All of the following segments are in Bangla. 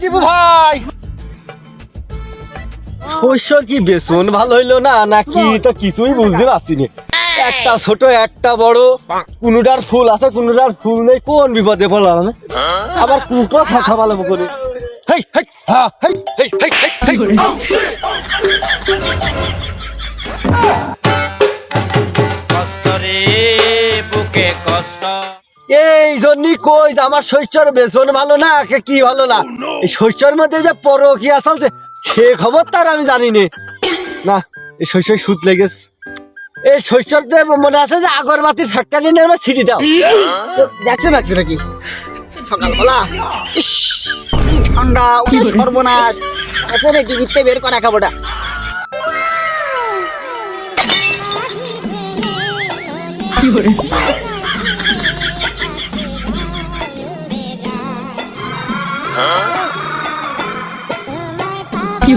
দীপু ভাই, শস্যর কি বেসন ভালো হইলো না নাকি তো কিছুই বুঝতে পারছি না। একটা ছোট একটা বড়, কোনটার ফুল আছে কোনটার ফুল নেই, কোন বিপদে পড়লাম না। আবার কুটো খাখা ভালো করে এই জন্যই কই আমার শস্যর বেসন ভালো না কি ভালো না। এই শস্যর মধ্যে যে পরকিয়া চলছে সে খবর তার আমি জানি না। এই শস্যের সুদ লেগেছে। এই শস্যর মনে আছে যে আগরবাতির ফ্যাক্টরি নিয়ে ছিটি দাও, দেখছে ম্যাক্সি নাকি সকালবেলা ঠান্ডা সর্বনাশ আছে রে, টিভিতে বের করা খাবোটা। কি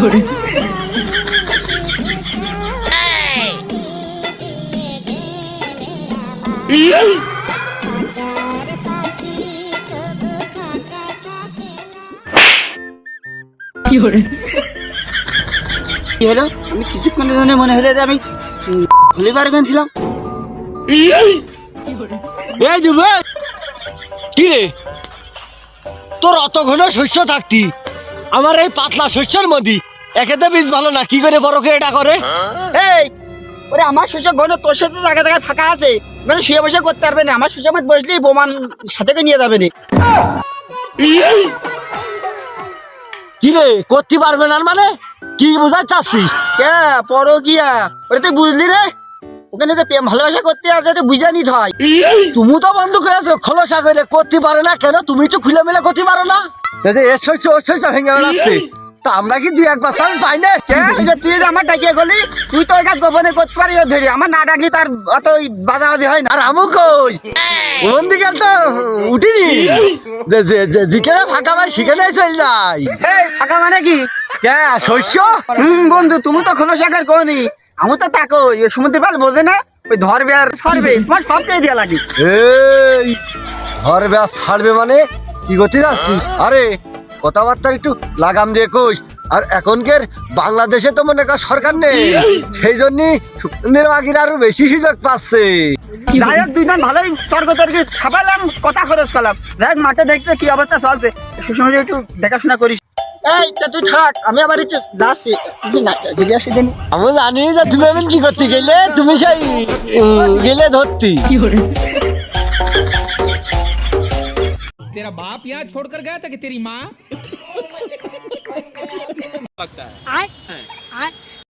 করে কি হলো? আমি কিছুক্ষণের জন্য মনে হলো যে আমি খুলিবার গান ছিলাম। কি রে, তোর অত ঘন শস্য থাকতি আমার এই পাতলা শস্যের মধ্যে একেতে বীজ ভালো না, কি করে বড়কে এটা করে? এই ওরে আমার শস্য ঘন, তোর সাথে জায়গা জায়গায় ফাঁকা আছে, মানে শুয়ে বসে করতে পারবে না। আমার শস্য মাঠ বসলেই বোমান সাথে নিয়ে যাবে না। কি রে করতে পারবে না মানে কি বোঝাতে চাচ্ছিস? কে পরকিয়া ওরে তুই বুঝলি রে? ওখানে তো প্রেম ভালোবাসা করতে আছে, বুঝা নিতে হয়। তুমি তো বন্ধু করেছো খোলসা করে করতে পারে না কেন? তুমি তো খুলে মেলে করতে পারো না। এর শস্য ওর শস্য ভেঙে বেড়াচ্ছে, তা আমরা কি দুই একবার চান্স পাই না? তুই যে আমার ডাকিয়ে গলি, তুই তো ওইটা গোপনে করতে পারি ধরি, আমার না ডাকলি তার অত বাজাবাজি হয় না। আর আমু কই কোন দিকে তো উঠিনি, যেখানে ফাঁকা পাই সেখানে চল যাই। ফাঁকা মানে কি কে শস্য? বন্ধু তুমি তো খোলসা করে কোনি, আমি তো তাকো সমুদ্রের পাল বোঝে না, ওই ধরবে আর ছাড়বে, তোমার সবটাই দেওয়া লাগে। এই ধরবে আর ছাড়বে মানে কি করতে যাচ্ছিস? আরে কথাবার্তা একটু লাগাম দিয়ে কোষ। আর এখনকার বাংলাদেশে তো মনে কর সরকার নেই, সেই জন্য সুন্দর বাগির আরো বেশি সুযোগ পাচ্ছে। যাই হোক দুইজন ভালোই তর্ক তর্কি ছাপালাম, কথা খরচ করলাম। যাই হোক মাঠে দেখতে কি অবস্থা চলছে, সুসময় একটু দেখাশোনা করিস। এই তুই থাক, আমি আবার একটু যাচ্ছি। আমি জানি যে তুমি এমন কি করতে গেলে, তুমি সেই গেলে ধরতি। तेरा बाप यहाँ छोड़कर गया था कि तेरी माँ लगता है